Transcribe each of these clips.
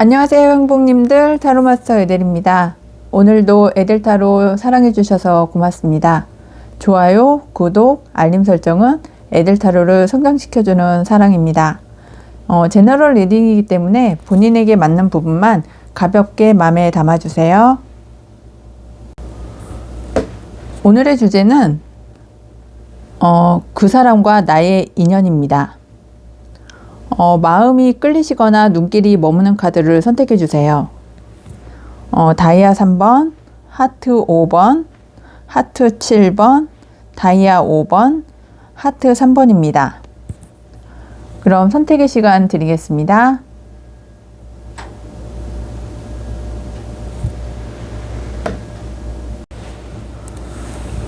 안녕하세요, 행복님들. 타로마스터 에델입니다. 오늘도 에델타로 사랑해주셔서 고맙습니다. 좋아요, 구독, 알림 설정은 에델타로를 성장시켜주는 사랑입니다. 제너럴 리딩이기 때문에 본인에게 맞는 부분만 가볍게 마음에 담아주세요. 오늘의 주제는 그 사람과 나의 인연입니다. 마음이 끌리시거나 눈길이 머무는 카드를 선택해 주세요. 다이아 3번, 하트 5번, 하트 7번, 다이아 5번, 하트 3번입니다. 그럼 선택의 시간 드리겠습니다.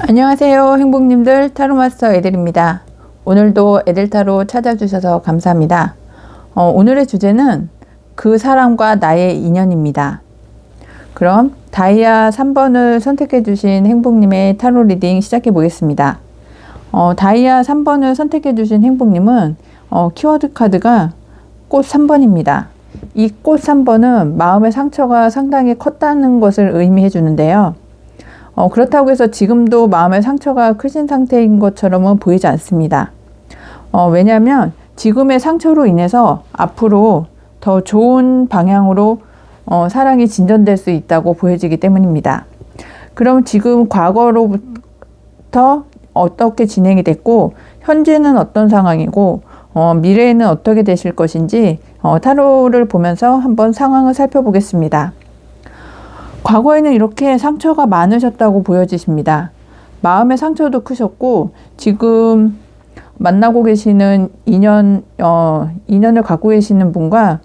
안녕하세요, 행복님들. 타로마스터 에델입니다. 오늘도 에델타로 찾아주셔서 감사합니다. 오늘의 주제는 그 사람과 나의 인연입니다. 그럼 다이아 3번을 선택해 주신 행복님의 타로 리딩 시작해 보겠습니다. 다이아 3번을 선택해 주신 행복님은 키워드 카드가 꽃 3번입니다. 이 꽃 3번은 마음의 상처가 상당히 컸다는 것을 의미해 주는데요. 그렇다고 해서 지금도 마음의 상처가 크신 상태인 것처럼은 보이지 않습니다. 왜냐하면 지금의 상처로 인해서 앞으로 더 좋은 방향으로 사랑이 진전될 수 있다고 보여지기 때문입니다. 그럼 지금 과거로부터 어떻게 진행이 됐고 현재는 어떤 상황이고 미래에는 어떻게 되실 것인지 타로를 보면서 한번 상황을 살펴보겠습니다. 과거에는 이렇게 상처가 많으셨다고 보여지십니다. 마음의 상처도 크셨고 지금 만나고 계시는 인연을 갖고 계시는 분과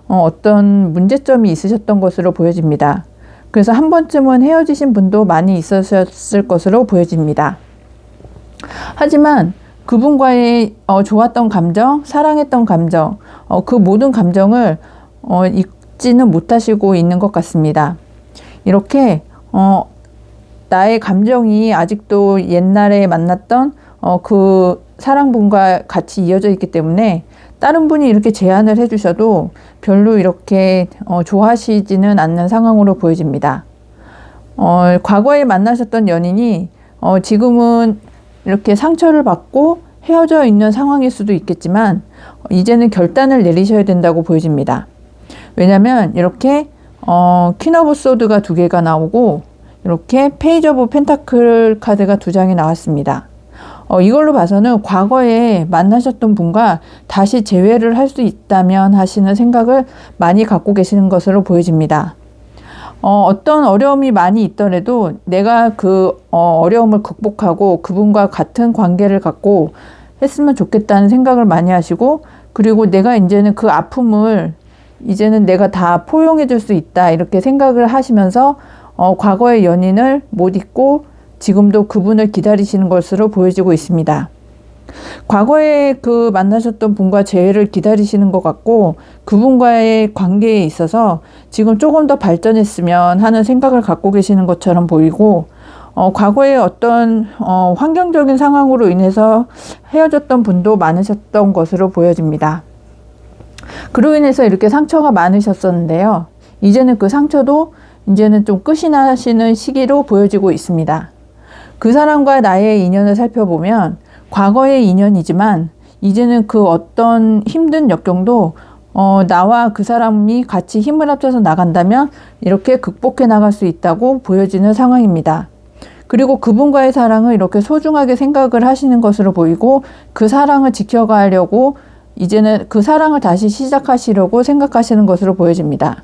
어떤 문제점이 있으셨던 것으로 보여집니다. 그래서 한 번쯤은 헤어지신 분도 많이 있으셨을 것으로 보여집니다. 하지만 그분과의 좋았던 감정, 사랑했던 감정, 그 모든 감정을 잊지는 못하시고 있는 것 같습니다. 이렇게 나의 감정이 아직도 옛날에 만났던 그 사랑분과 같이 이어져 있기 때문에 다른 분이 이렇게 제안을 해주셔도 별로 이렇게 좋아하시지는 않는 상황으로 보여집니다. 과거에 만나셨던 연인이 지금은 이렇게 상처를 받고 헤어져 있는 상황일 수도 있겠지만 이제는 결단을 내리셔야 된다고 보여집니다. 왜냐하면 이렇게 퀸 오브 소드가 2개가 나오고 이렇게 페이지 오브 펜타클 카드가 2장이 나왔습니다. 이걸로 봐서는 과거에 만나셨던 분과 다시 재회를 할 수 있다면 하시는 생각을 많이 갖고 계시는 것으로 보여집니다. 어떤 어려움이 많이 있더라도 내가 그 어려움을 극복하고 그분과 같은 관계를 갖고 했으면 좋겠다는 생각을 많이 하시고, 그리고 내가 이제는 그 아픔을 이제는 내가 다 포용해 줄 수 있다 이렇게 생각을 하시면서 과거의 연인을 못 잊고 지금도 그분을 기다리시는 것으로 보여지고 있습니다. 과거에 그 만나셨던 분과 재회를 기다리시는 것 같고 그분과의 관계에 있어서 지금 조금 더 발전했으면 하는 생각을 갖고 계시는 것처럼 보이고, 과거에 어떤 환경적인 상황으로 인해서 헤어졌던 분도 많으셨던 것으로 보여집니다. 그로 인해서 이렇게 상처가 많으셨었는데요. 이제는 그 상처도 이제는 좀 끝이 나시는 시기로 보여지고 있습니다. 그 사람과 나의 인연을 살펴보면 과거의 인연이지만 이제는 그 어떤 힘든 역경도 나와 그 사람이 같이 힘을 합쳐서 나간다면 이렇게 극복해 나갈 수 있다고 보여지는 상황입니다. 그리고 그분과의 사랑을 이렇게 소중하게 생각을 하시는 것으로 보이고 그 사랑을 지켜가려고 이제는 그 사랑을 다시 시작하시려고 생각하시는 것으로 보여집니다.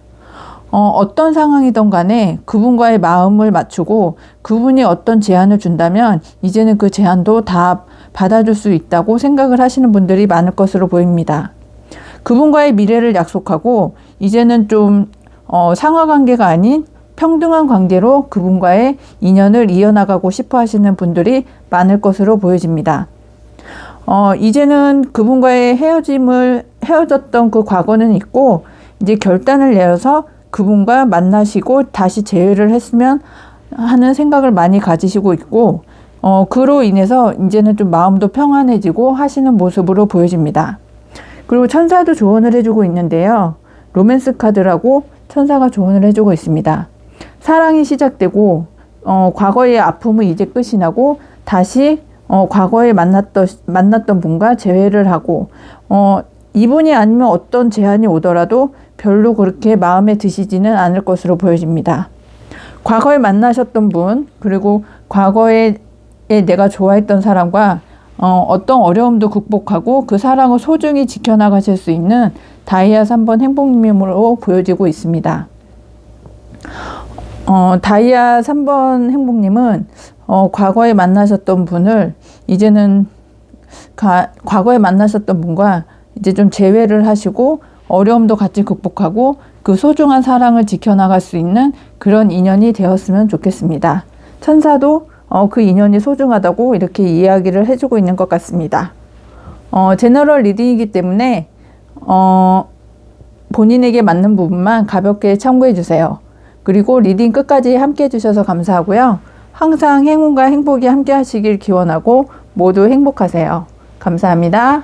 어떤 상황이든 간에 그분과의 마음을 맞추고 그분이 어떤 제안을 준다면 이제는 그 제안도 다 받아줄 수 있다고 생각을 하시는 분들이 많을 것으로 보입니다. 그분과의 미래를 약속하고 이제는 좀 상하관계가 아닌 평등한 관계로 그분과의 인연을 이어나가고 싶어 하시는 분들이 많을 것으로 보여집니다. 이제는 그분과의 헤어졌던 그 과거는 있고 이제 결단을 내어서 그분과 만나시고 다시 재회를 했으면 하는 생각을 많이 가지시고 있고, 그로 인해서 이제는 좀 마음도 평안해지고 하시는 모습으로 보여집니다. 그리고 천사도 조언을 해주고 있는데요. 로맨스 카드라고 천사가 조언을 해주고 있습니다. 사랑이 시작되고 과거의 아픔은 이제 끝이 나고 다시 과거에 만났던 분과 재회를 하고 이분이 아니면 어떤 제한이 오더라도 별로 그렇게 마음에 드시지는 않을 것으로 보여집니다. 과거에 만나셨던 분, 그리고 과거에 내가 좋아했던 사람과 어떤 어려움도 극복하고 그 사랑을 소중히 지켜나가실 수 있는 다이아 3번 행복님으로 보여지고 있습니다. 다이아 3번 행복님은 과거에 만나셨던 분을 이제는 과거에 만나셨던 분과 이제 좀 재회를 하시고 어려움도 같이 극복하고 그 소중한 사랑을 지켜나갈 수 있는 그런 인연이 되었으면 좋겠습니다. 천사도 그 인연이 소중하다고 이렇게 이야기를 해주고 있는 것 같습니다. 제너럴 리딩이기 때문에 본인에게 맞는 부분만 가볍게 참고해 주세요. 그리고 리딩 끝까지 함께 해주셔서 감사하고요. 항상 행운과 행복이 함께 하시길 기원하고 모두 행복하세요. 감사합니다.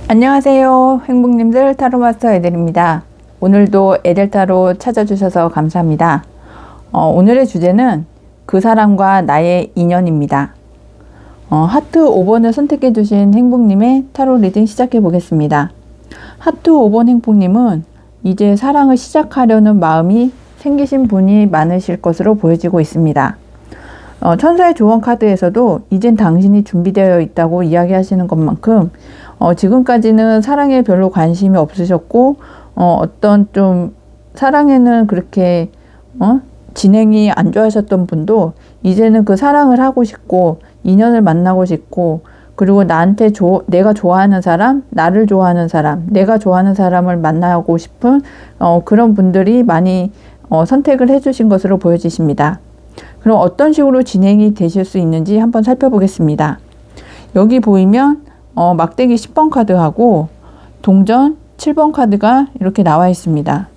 안녕하세요. 행복님들 타로마스터 에델입니다. 오늘도 에델타로 찾아주셔서 감사합니다. 오늘의 주제는 그 사람과 나의 인연입니다. 하트 5번을 선택해 주신 행복님의 타로 리딩 시작해 보겠습니다. 하트 5번 행복님은 이제 사랑을 시작하려는 마음이 생기신 분이 많으실 것으로 보여지고 있습니다. 천사의 조언 카드에서도 이젠 당신이 준비되어 있다고 이야기하시는 것만큼 지금까지는 사랑에 별로 관심이 없으셨고 어떤 좀 사랑에는 그렇게 진행이 안 좋아하셨던 분도 이제는 그 사랑을 하고 싶고 인연을 만나고 싶고 그리고 나한테 내가 좋아하는 사람, 나를 좋아하는 사람, 내가 좋아하는 사람을 만나고 싶은 그런 분들이 많이 선택을 해주신 것으로 보여지십니다. 그럼 어떤 식으로 진행이 되실 수 있는지 한번 살펴보겠습니다. 여기 보이면 막대기 10번 카드하고 동전 7번 카드가 이렇게 나와 있습니다.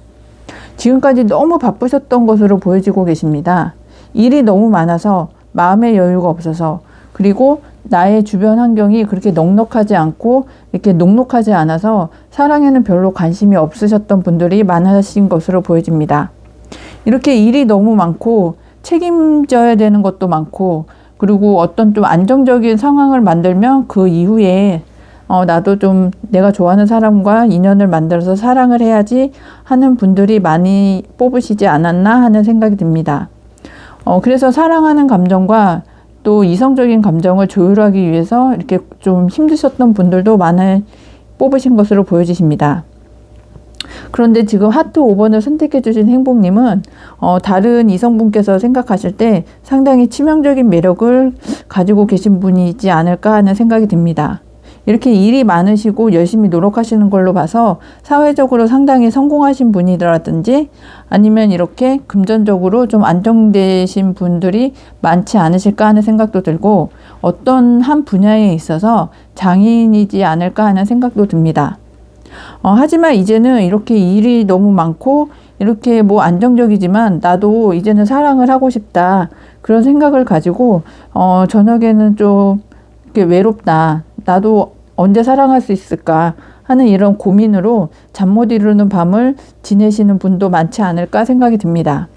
지금까지 너무 바쁘셨던 것으로 보여지고 계십니다. 일이 너무 많아서 마음의 여유가 없어서 그리고 나의 주변 환경이 그렇게 넉넉하지 않고 이렇게 녹록하지 않아서 사랑에는 별로 관심이 없으셨던 분들이 많으신 것으로 보여집니다. 이렇게 일이 너무 많고 책임져야 되는 것도 많고 그리고 어떤 좀 안정적인 상황을 만들면 그 이후에 나도 좀 내가 좋아하는 사람과 인연을 만들어서 사랑을 해야지 하는 분들이 많이 뽑으시지 않았나 하는 생각이 듭니다. 그래서 사랑하는 감정과 또 이성적인 감정을 조율하기 위해서 이렇게 좀 힘드셨던 분들도 많이 뽑으신 것으로 보여지십니다. 그런데 지금 하트 5번을 선택해 주신 행복님은 다른 이성분께서 생각하실 때 상당히 치명적인 매력을 가지고 계신 분이지 않을까 하는 생각이 듭니다. 이렇게 일이 많으시고 열심히 노력하시는 걸로 봐서 사회적으로 상당히 성공하신 분이라든지 아니면 이렇게 금전적으로 좀 안정되신 분들이 많지 않으실까 하는 생각도 들고 어떤 한 분야에 있어서 장인이지 않을까 하는 생각도 듭니다. 하지만 이제는 이렇게 일이 너무 많고 이렇게 뭐 안정적이지만 나도 이제는 사랑을 하고 싶다 그런 생각을 가지고 저녁에는 좀 이렇게 외롭다 나도 언제 사랑할 수 있을까 하는 이런 고민으로 잠 못 이루는 밤을 지내시는 분도 많지 않을까 생각이 듭니다.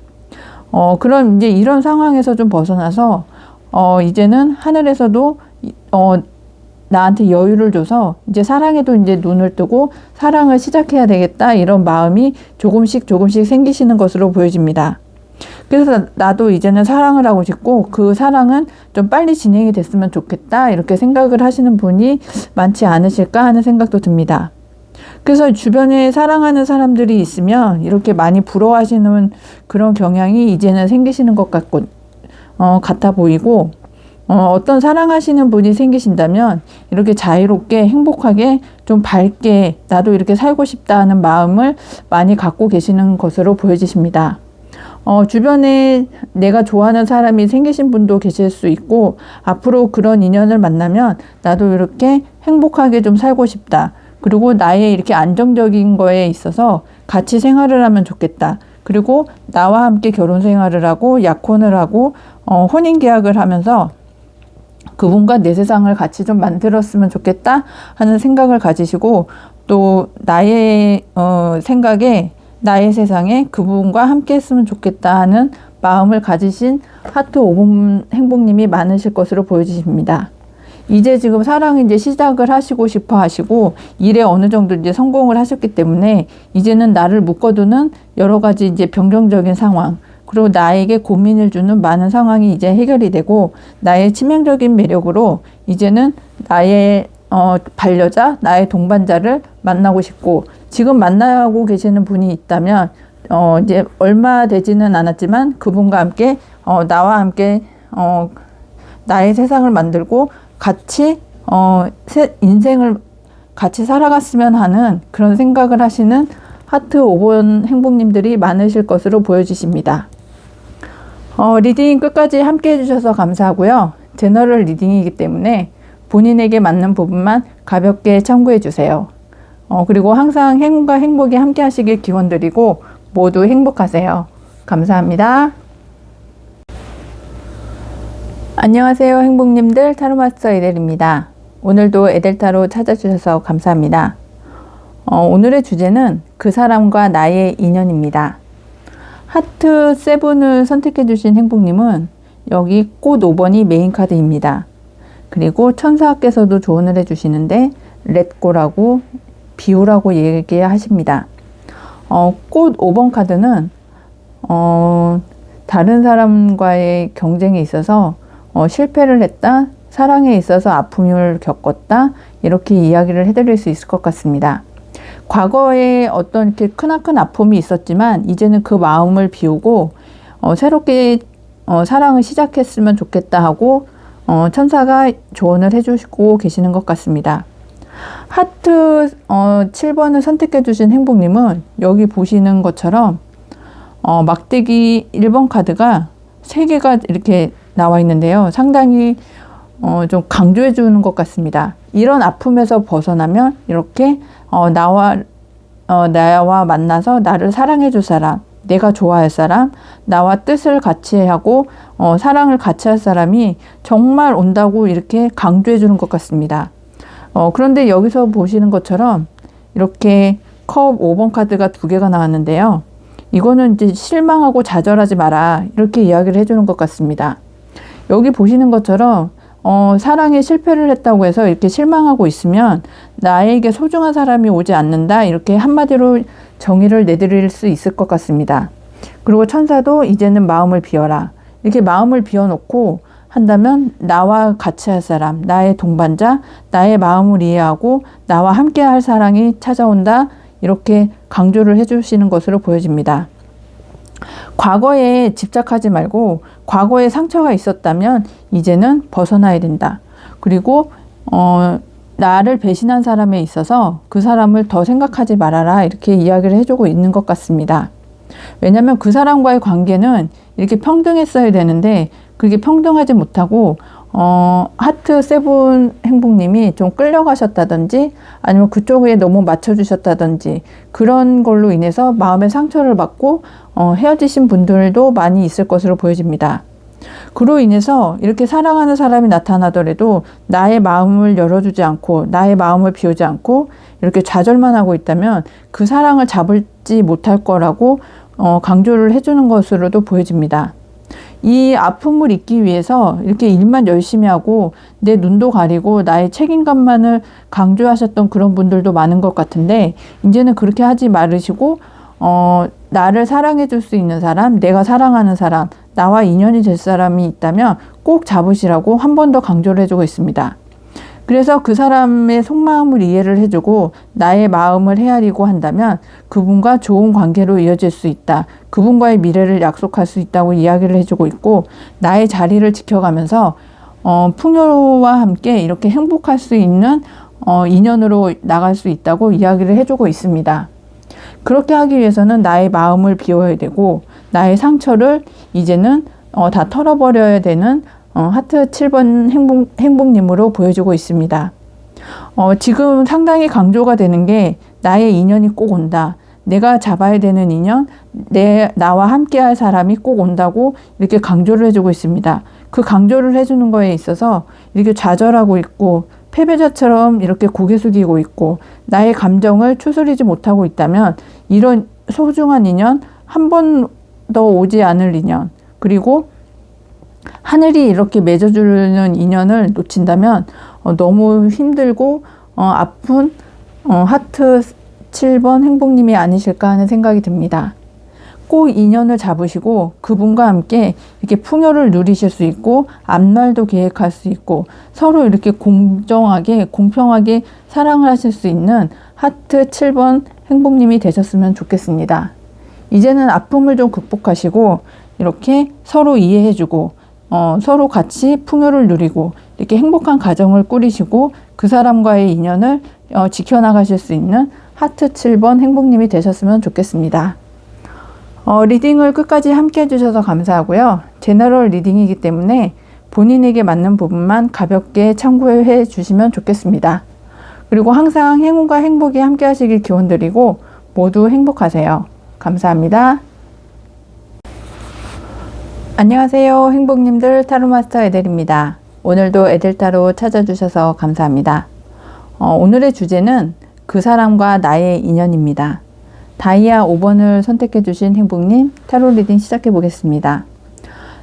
그럼 이제 이런 상황에서 좀 벗어나서 이제는 하늘에서도 나한테 여유를 줘서 이제 사랑에도 이제 눈을 뜨고 사랑을 시작해야 되겠다 이런 마음이 조금씩 생기시는 것으로 보여집니다. 그래서 나도 이제는 사랑을 하고 싶고 그 사랑은 좀 빨리 진행이 됐으면 좋겠다 이렇게 생각을 하시는 분이 많지 않으실까 하는 생각도 듭니다. 그래서 주변에 사랑하는 사람들이 있으면 이렇게 많이 부러워하시는 그런 경향이 이제는 생기시는 것 같아 보이고 어떤 사랑하시는 분이 생기신다면 이렇게 자유롭게 행복하게 좀 밝게 나도 이렇게 살고 싶다 하는 마음을 많이 갖고 계시는 것으로 보여지십니다. 주변에 내가 좋아하는 사람이 생기신 분도 계실 수 있고 앞으로 그런 인연을 만나면 나도 이렇게 행복하게 좀 살고 싶다. 그리고 나의 이렇게 안정적인 거에 있어서 같이 생활을 하면 좋겠다. 그리고 나와 함께 결혼 생활을 하고 약혼을 하고 혼인 계약을 하면서 그분과 내 세상을 같이 좀 만들었으면 좋겠다 하는 생각을 가지시고 또 나의 생각에 나의 세상에 그분과 함께 했으면 좋겠다 하는 마음을 가지신 하트 5번 행복님이 많으실 것으로 보여지십니다. 이제 지금 사랑이 이제 시작을 하시고 싶어 하시고 일에 어느 정도 이제 성공을 하셨기 때문에 이제는 나를 묶어두는 여러 가지 이제 변경적인 상황, 그리고 나에게 고민을 주는 많은 상황이 이제 해결이 되고 나의 치명적인 매력으로 이제는 나의 반려자, 나의 동반자를 만나고 싶고, 지금 만나고 계시는 분이 있다면 이제 얼마 되지는 않았지만 그분과 함께 나와 함께 나의 세상을 만들고 같이 인생을 같이 살아갔으면 하는 그런 생각을 하시는 하트 5번 행복님들이 많으실 것으로 보여지십니다. 리딩 끝까지 함께 해주셔서 감사하고요. 제너럴 리딩이기 때문에 본인에게 맞는 부분만 가볍게 참고해 주세요. 그리고 항상 행운과 행복이 함께 하시길 기원드리고 모두 행복하세요. 감사합니다. 안녕하세요 행복님들, 타로마스터 에델입니다. 오늘도 에델타로 찾아주셔서 감사합니다. 오늘의 주제는 그 사람과 나의 인연입니다. 하트 7을 선택해 주신 행복님은 여기 꽃 5번이 메인 카드입니다. 그리고 천사께서도 조언을 해주시는데 렛고라고 비우라고 얘기하십니다. 꽃 5번 카드는 다른 사람과의 경쟁에 있어서 실패를 했다, 사랑에 있어서 아픔을 겪었다, 이렇게 이야기를 해드릴 수 있을 것 같습니다. 과거에 어떤 이렇게 크나큰 아픔이 있었지만 이제는 그 마음을 비우고 새롭게 사랑을 시작했으면 좋겠다 하고 천사가 조언을 해주시고 계시는 것 같습니다. 하트 7번을 선택해 주신 행복님은 여기 보시는 것처럼 막대기 1번 카드가 3개가 이렇게 나와 있는데요. 상당히 좀 강조해 주는 것 같습니다. 이런 아픔에서 벗어나면 이렇게 나와 만나서 나를 사랑해 줄 사람, 내가 좋아할 사람, 나와 뜻을 같이 하고 사랑을 같이 할 사람이 정말 온다고 이렇게 강조해 주는 것 같습니다. 그런데 여기서 보시는 것처럼 이렇게 컵 5번 카드가 2개가 나왔는데요. 이거는 이제 실망하고 좌절하지 마라, 이렇게 이야기를 해주는 것 같습니다. 여기 보시는 것처럼 사랑에 실패를 했다고 해서 이렇게 실망하고 있으면 나에게 소중한 사람이 오지 않는다, 이렇게 한마디로 정의를 내드릴 수 있을 것 같습니다. 그리고 천사도 이제는 마음을 비워라, 이렇게 마음을 비워놓고 한다면 나와 같이 할 사람, 나의 동반자, 나의 마음을 이해하고 나와 함께 할 사랑이 찾아온다, 이렇게 강조를 해주시는 것으로 보여집니다. 과거에 집착하지 말고 과거에 상처가 있었다면 이제는 벗어나야 된다. 그리고 나를 배신한 사람에 있어서 그 사람을 더 생각하지 말아라, 이렇게 이야기를 해주고 있는 것 같습니다. 왜냐하면 그 사람과의 관계는 이렇게 평등했어야 되는데 그게 평등하지 못하고 하트 7 행복님이 좀 끌려가셨다든지 아니면 그쪽에 너무 맞춰주셨다든지 그런 걸로 인해서 마음의 상처를 받고 헤어지신 분들도 많이 있을 것으로 보여집니다. 그로 인해서 이렇게 사랑하는 사람이 나타나더라도 나의 마음을 열어주지 않고 나의 마음을 비우지 않고 이렇게 좌절만 하고 있다면 그 사랑을 잡지 못할 거라고 강조를 해주는 것으로도 보여집니다. 이 아픔을 잊기 위해서 이렇게 일만 열심히 하고 내 눈도 가리고 나의 책임감만을 강조하셨던 그런 분들도 많은 것 같은데 이제는 그렇게 하지 말으시고 나를 사랑해 줄 수 있는 사람, 내가 사랑하는 사람, 나와 인연이 될 사람이 있다면 꼭 잡으시라고 한 번 더 강조를 해주고 있습니다. 그래서 그 사람의 속마음을 이해를 해주고 나의 마음을 헤아리고 한다면 그분과 좋은 관계로 이어질 수 있다. 그분과의 미래를 약속할 수 있다고 이야기를 해주고 있고 나의 자리를 지켜가면서 풍요와 함께 이렇게 행복할 수 있는 인연으로 나갈 수 있다고 이야기를 해주고 있습니다. 그렇게 하기 위해서는 나의 마음을 비워야 되고 나의 상처를 이제는 다 털어버려야 되는 하트 7번 행복님으로 보여주고 있습니다. 지금 상당히 강조가 되는 게 나의 인연이 꼭 온다. 내가 잡아야 되는 인연, 나와 함께 할 사람이 꼭 온다고 이렇게 강조를 해주고 있습니다. 그 강조를 해주는 거에 있어서 이렇게 좌절하고 있고 패배자처럼 이렇게 고개 숙이고 있고 나의 감정을 추스리지 못하고 있다면 이런 소중한 인연, 한 번 더 오지 않을 인연, 그리고 하늘이 이렇게 맺어주는 인연을 놓친다면 너무 힘들고 아픈 하트 7번 행복님이 아니실까 하는 생각이 듭니다. 꼭 인연을 잡으시고 그분과 함께 이렇게 풍요를 누리실 수 있고 앞날도 계획할 수 있고 서로 이렇게 공정하게 공평하게 사랑을 하실 수 있는 하트 7번 행복님이 되셨으면 좋겠습니다. 이제는 아픔을 좀 극복하시고 이렇게 서로 이해해주고 서로 같이 풍요를 누리고 이렇게 행복한 가정을 꾸리시고 그 사람과의 인연을 지켜나가실 수 있는 하트 7번 행복님이 되셨으면 좋겠습니다. 리딩을 끝까지 함께 해주셔서 감사하고요. 제너럴 리딩이기 때문에 본인에게 맞는 부분만 가볍게 참고해 주시면 좋겠습니다. 그리고 항상 행운과 행복이 함께 하시길 기원드리고 모두 행복하세요. 감사합니다. 안녕하세요. 행복님들 타로마스터 에델입니다. 오늘도 에델타로 찾아주셔서 감사합니다. 오늘의 주제는 그 사람과 나의 인연입니다. 다이아 5번을 선택해 주신 행복님 타로 리딩 시작해 보겠습니다.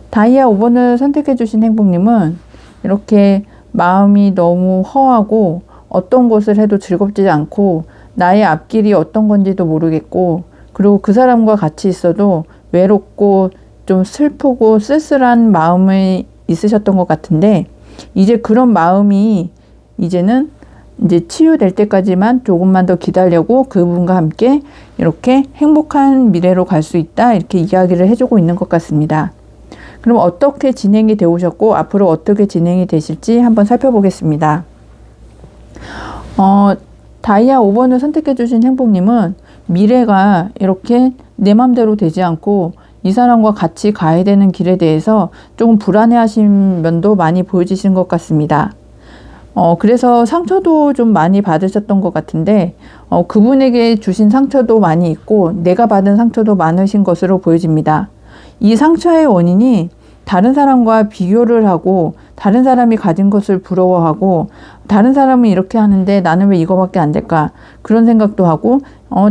다이아 5번을 선택해 주신 행복님은 이렇게 마음이 너무 허하고 어떤 것을 해도 즐겁지 않고 나의 앞길이 어떤 건지도 모르겠고 그리고 그 사람과 같이 있어도 외롭고 좀 슬프고 쓸쓸한 마음이 있으셨던 것 같은데 이제 그런 마음이 이제는 이제 치유될 때까지만 조금만 더 기다려고 그분과 함께 이렇게 행복한 미래로 갈 수 있다 이렇게 이야기를 해주고 있는 것 같습니다. 그럼 어떻게 진행이 되어 오셨고 앞으로 어떻게 진행이 되실지 한번 살펴보겠습니다. 다이아 5번을 선택해 주신 행복님은 미래가 이렇게 내 맘대로 되지 않고 이 사람과 같이 가야 되는 길에 대해서 조금 불안해하신 면도 많이 보여지신 것 같습니다. 그래서 상처도 좀 많이 받으셨던 것 같은데 그분에게 주신 상처도 많이 있고 내가 받은 상처도 많으신 것으로 보여집니다. 이 상처의 원인이 다른 사람과 비교를 하고 다른 사람이 가진 것을 부러워하고 다른 사람은 이렇게 하는데 나는 왜 이거밖에 안 될까 그런 생각도 하고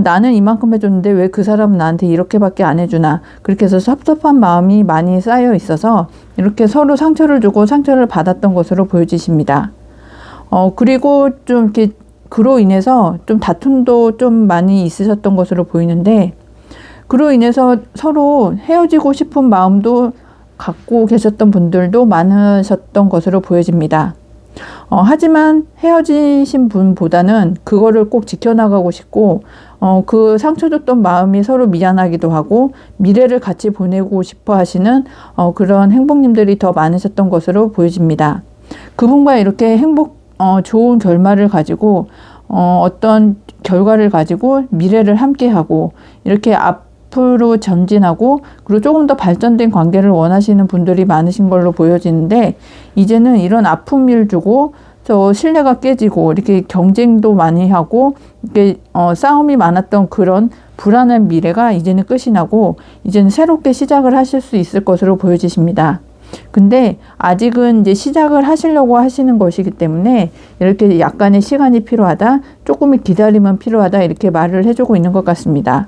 나는 이만큼 해줬는데 왜 그 사람은 나한테 이렇게밖에 안 해주나 그렇게 해서 섭섭한 마음이 많이 쌓여 있어서 이렇게 서로 상처를 주고 상처를 받았던 것으로 보여지십니다. 그리고 좀 이렇게 그로 인해서 좀 다툼도 좀 많이 있으셨던 것으로 보이는데 그로 인해서 서로 헤어지고 싶은 마음도 갖고 계셨던 분들도 많으셨던 것으로 보여집니다. 하지만 헤어지신 분보다는 그거를 꼭 지켜나가고 싶고 그 상처 줬던 마음이 서로 미안하기도 하고 미래를 같이 보내고 싶어 하시는 그런 행복님들이 더 많으셨던 것으로 보여집니다. 그분과 이렇게 좋은 결말을 가지고 어떤 결과를 가지고 미래를 함께하고 이렇게 앞으로 전진하고 그리고 조금 더 발전된 관계를 원하시는 분들이 많으신 걸로 보여지는데 이제는 이런 아픔을 주고 저 신뢰가 깨지고 이렇게 경쟁도 많이 하고 이렇게 싸움이 많았던 그런 불안한 미래가 이제는 끝이 나고 이제는 새롭게 시작을 하실 수 있을 것으로 보여지십니다. 근데 아직은 이제 시작을 하시려고 하시는 것이기 때문에 이렇게 약간의 시간이 필요하다, 조금의 기다림은 필요하다 이렇게 말을 해주고 있는 것 같습니다.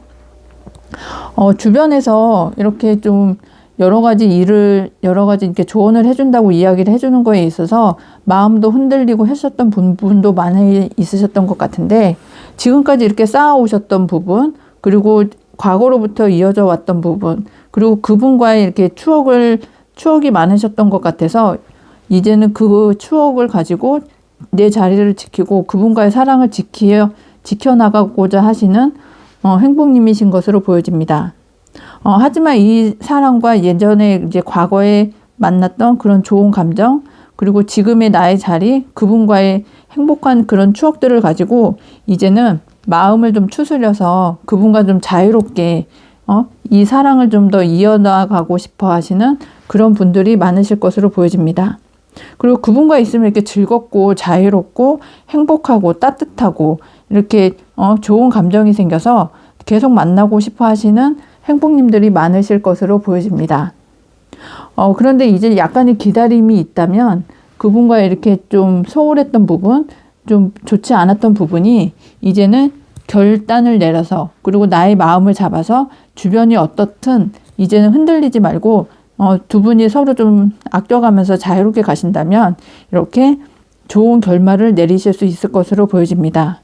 주변에서 이렇게 좀 여러 가지 이렇게 조언을 해준다고 이야기를 해주는 거에 있어서 마음도 흔들리고 하셨던 부분도 많이 있으셨던 것 같은데 지금까지 이렇게 쌓아오셨던 부분 그리고 과거로부터 이어져 왔던 부분 그리고 그분과의 이렇게 추억이 많으셨던 것 같아서 이제는 그 추억을 가지고 내 자리를 지키고 그분과의 사랑을 지켜나가고자 하시는 행복님이신 것으로 보여집니다. 하지만 이 사람과 예전에 이제 과거에 만났던 그런 좋은 감정 그리고 지금의 나의 자리 그분과의 행복한 그런 추억들을 가지고 이제는 마음을 좀 추스려서 그분과 좀 자유롭게 이 사랑을 좀 더 이어나가고 싶어 하시는 그런 분들이 많으실 것으로 보여집니다. 그리고 그분과 있으면 이렇게 즐겁고 자유롭고 행복하고 따뜻하고 이렇게 좋은 감정이 생겨서 계속 만나고 싶어 하시는 행복님들이 많으실 것으로 보여집니다. 그런데 이제 약간의 기다림이 있다면 그분과 이렇게 좀 소홀했던 부분, 좀 좋지 않았던 부분이 이제는 결단을 내려서, 그리고 나의 마음을 잡아서 주변이 어떻든 이제는 흔들리지 말고 두 분이 서로 좀 아껴가면서 자유롭게 가신다면 이렇게 좋은 결말을 내리실 수 있을 것으로 보여집니다.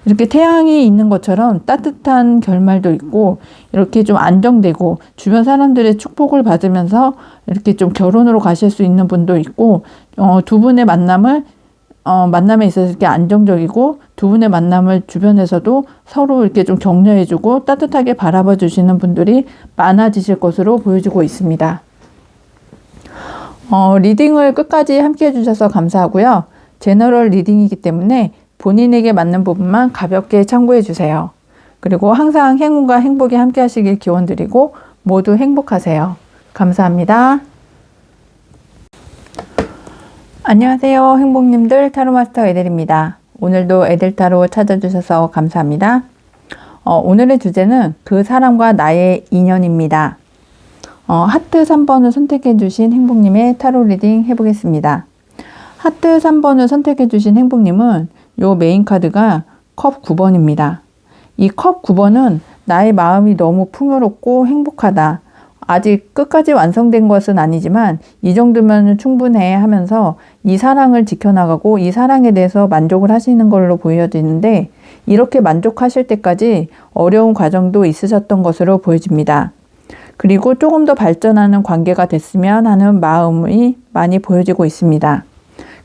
이렇게 태양이 있는 것처럼 따뜻한 결말도 있고, 이렇게 좀 안정되고 주변 사람들의 축복을 받으면서 이렇게 좀 결혼으로 가실 수 있는 분도 있고, 두 분의 만남에 있어서 이렇게 안정적이고, 두 분의 만남을 주변에서도 서로 이렇게 좀 격려해주고 따뜻하게 바라봐 주시는 분들이 많아지실 것으로 보여지고 있습니다. 리딩을 끝까지 함께 해주셔서 감사하고요. 제너럴 리딩이기 때문에 본인에게 맞는 부분만 가볍게 참고해 주세요. 그리고 항상 행운과 행복이 함께 하시길 기원드리고 모두 행복하세요. 감사합니다. 안녕하세요. 행복님들, 타로마스터 에델입니다. 오늘도 에델타로 찾아주셔서 감사합니다. 오늘의 주제는 그 사람과 나의 인연입니다. 하트 3번을 선택해 주신 행복님의 타로 리딩 해보겠습니다. 하트 3번을 선택해 주신 행복님은 요 메인 카드가 컵 9번입니다. 이 컵 9번은 나의 마음이 너무 풍요롭고 행복하다. 아직 끝까지 완성된 것은 아니지만 이 정도면 충분해 하면서 이 사랑을 지켜나가고 이 사랑에 대해서 만족을 하시는 걸로 보여지는데, 이렇게 만족하실 때까지 어려운 과정도 있으셨던 것으로 보여집니다. 그리고 조금 더 발전하는 관계가 됐으면 하는 마음이 많이 보여지고 있습니다.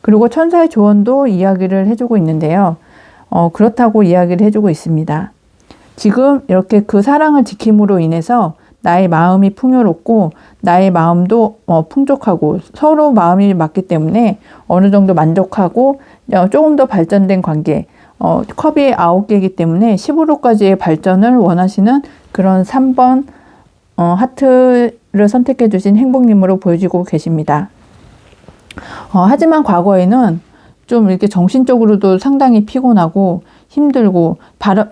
그리고 천사의 조언도 이야기를 해주고 있는데요. 그렇다고 이야기를 해주고 있습니다. 지금 이렇게 그 사랑을 지킴으로 인해서 나의 마음이 풍요롭고 나의 마음도 풍족하고 서로 마음이 맞기 때문에 어느 정도 만족하고 조금 더 발전된 관계, 컵이 9개이기 때문에 10으로까지의 발전을 원하시는 그런 3번 하트를 선택해 주신 행복님으로 보여지고 계십니다. 하지만 과거에는 좀 이렇게 정신적으로도 상당히 피곤하고 힘들고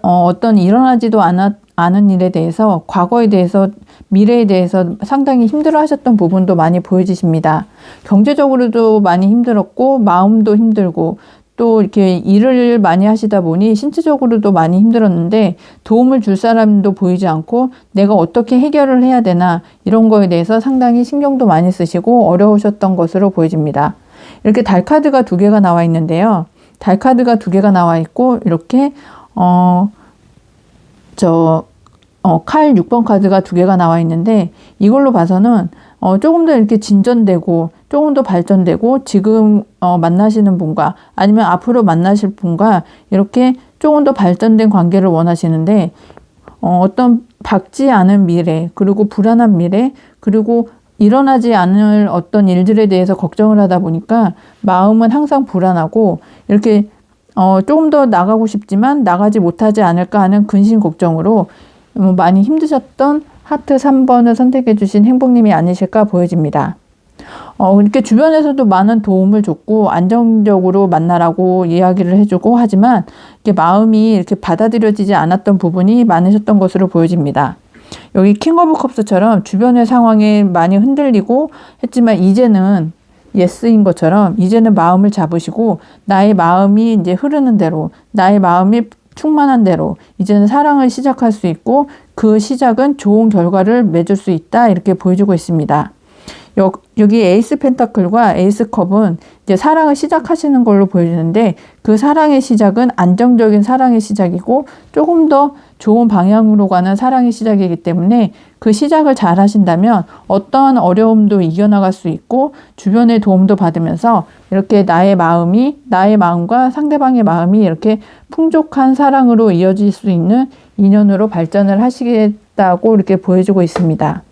어떤 일어나지도 않은 일에 대해서, 과거에 대해서, 미래에 대해서 상당히 힘들어 하셨던 부분도 많이 보여지십니다. 경제적으로도 많이 힘들었고 마음도 힘들고 또 이렇게 일을 많이 하시다 보니 신체적으로도 많이 힘들었는데 도움을 줄 사람도 보이지 않고 내가 어떻게 해결을 해야 되나, 이런 거에 대해서 상당히 신경도 많이 쓰시고 어려우셨던 것으로 보여집니다. 이렇게 달 카드가 2개가 나와 있는데요. 달 카드가 2개가 나와 있고 이렇게 칼 6번 카드가 2개가 나와 있는데, 이걸로 봐서는 조금 더 이렇게 진전되고 조금 더 발전되고 지금 만나시는 분과 아니면 앞으로 만나실 분과 이렇게 조금 더 발전된 관계를 원하시는데, 어떤 밝지 않은 미래, 그리고 불안한 미래, 그리고 일어나지 않을 어떤 일들에 대해서 걱정을 하다 보니까 마음은 항상 불안하고 이렇게 조금 더 나가고 싶지만 나가지 못하지 않을까 하는 근심 걱정으로 많이 힘드셨던 하트 3번을 선택해 주신 행복님이 아니실까 보여집니다. 이렇게 주변에서도 많은 도움을 줬고 안정적으로 만나라고 이야기를 해주고 하지만 이렇게 마음이 이렇게 받아들여지지 않았던 부분이 많으셨던 것으로 보여집니다. 여기 킹 오브 컵스처럼 주변의 상황에 많이 흔들리고 했지만 이제는 예스인 것처럼 이제는 마음을 잡으시고 나의 마음이 이제 흐르는 대로, 나의 마음이 충만한 대로 이제는 사랑을 시작할 수 있고 그 시작은 좋은 결과를 맺을 수 있다, 이렇게 보여주고 있습니다. 여기 에이스 펜타클과 에이스 컵은 이제 사랑을 시작하시는 걸로 보여지는데, 그 사랑의 시작은 안정적인 사랑의 시작이고 조금 더 좋은 방향으로 가는 사랑의 시작이기 때문에 그 시작을 잘 하신다면 어떠한 어려움도 이겨나갈 수 있고 주변의 도움도 받으면서 이렇게 나의 마음과 상대방의 마음이 이렇게 풍족한 사랑으로 이어질 수 있는 인연으로 발전을 하시겠다고 이렇게 보여주고 있습니다.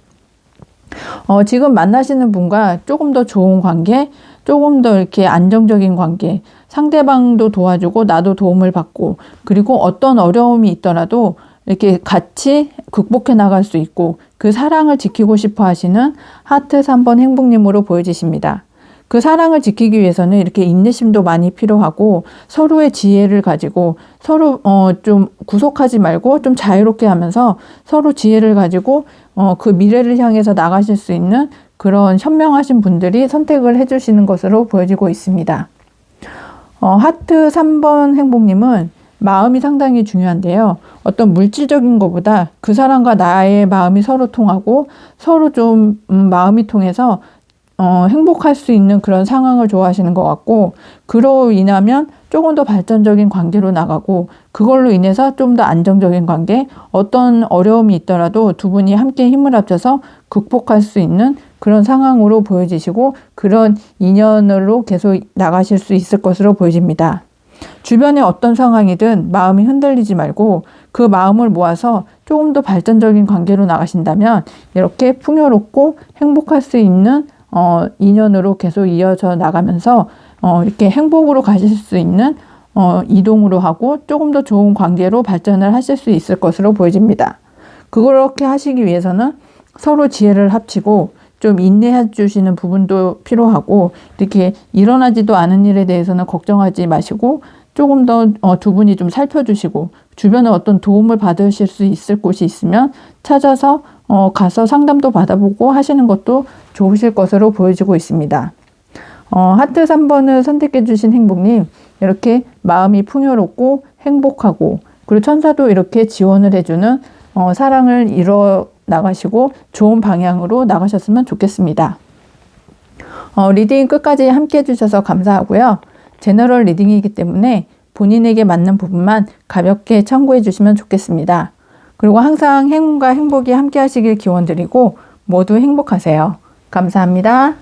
지금 만나시는 분과 조금 더 좋은 관계, 조금 더 이렇게 안정적인 관계, 상대방도 도와주고 나도 도움을 받고, 그리고 어떤 어려움이 있더라도 이렇게 같이 극복해 나갈 수 있고 그 사랑을 지키고 싶어 하시는 하트 3번 행복님으로 보여지십니다. 그 사랑을 지키기 위해서는 이렇게 인내심도 많이 필요하고 서로의 지혜를 가지고 서로 좀 구속하지 말고 좀 자유롭게 하면서 서로 지혜를 가지고 그 미래를 향해서 나가실 수 있는 그런 현명하신 분들이 선택을 해주시는 것으로 보여지고 있습니다. 하트 3번 행복님은 마음이 상당히 중요한데요. 어떤 물질적인 것보다 그 사람과 나의 마음이 서로 통하고 서로 좀 마음이 통해서 행복할 수 있는 그런 상황을 좋아하시는 것 같고, 그로 인하면 조금 더 발전적인 관계로 나가고, 그걸로 인해서 좀 더 안정적인 관계, 어떤 어려움이 있더라도 두 분이 함께 힘을 합쳐서 극복할 수 있는 그런 상황으로 보여지시고, 그런 인연으로 계속 나가실 수 있을 것으로 보여집니다. 주변에 어떤 상황이든 마음이 흔들리지 말고 그 마음을 모아서 조금 더 발전적인 관계로 나가신다면 이렇게 풍요롭고 행복할 수 있는 인연으로 계속 이어져 나가면서 이렇게 행복으로 가실 수 있는 이동으로 하고 조금 더 좋은 관계로 발전을 하실 수 있을 것으로 보여집니다. 그렇게 하시기 위해서는 서로 지혜를 합치고 좀 인내해 주시는 부분도 필요하고, 이렇게 일어나지도 않은 일에 대해서는 걱정하지 마시고 조금 더 두 분이 좀 살펴주시고, 주변에 어떤 도움을 받으실 수 있을 곳이 있으면 찾아서 가서 상담도 받아보고 하시는 것도 좋으실 것으로 보여지고 있습니다. 하트 3번을 선택해 주신 행복님, 이렇게 마음이 풍요롭고 행복하고, 그리고 천사도 이렇게 지원을 해주는 사랑을 이뤄 나가시고 좋은 방향으로 나가셨으면 좋겠습니다. 리딩 끝까지 함께 해주셔서 감사하고요. 제너럴 리딩이기 때문에 본인에게 맞는 부분만 가볍게 참고해 주시면 좋겠습니다. 그리고 항상 행운과 행복이 함께 하시길 기원드리고 모두 행복하세요. 감사합니다.